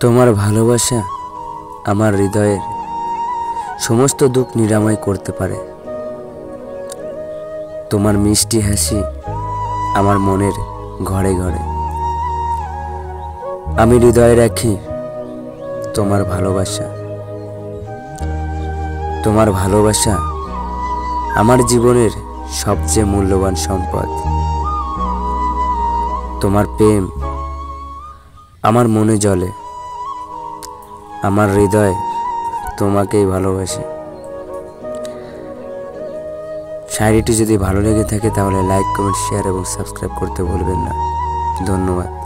তোমার ভালোবাসা আমার হৃদয়ের সমস্ত দুঃখ নিরাময় করতে পারে। তোমার মিষ্টি হাসি আমার মনের ঘরে ঘরে। আমি হৃদয়ে রাখি তোমার ভালোবাসা। তোমার ভালোবাসা আমার জীবনের সবচেয়ে মূল্যবান সম্পদ। তোমার প্রেম আমার মনে জ্বলে। আমার হৃদয় তোমাকেই ভালোবাসে। শায়রিটি যদি ভালো লেগে থাকে তাহলে লাইক, কমেন্ট, শেয়ার এবং সাবস্ক্রাইব করতে ভুলবেন না। ধন্যবাদ।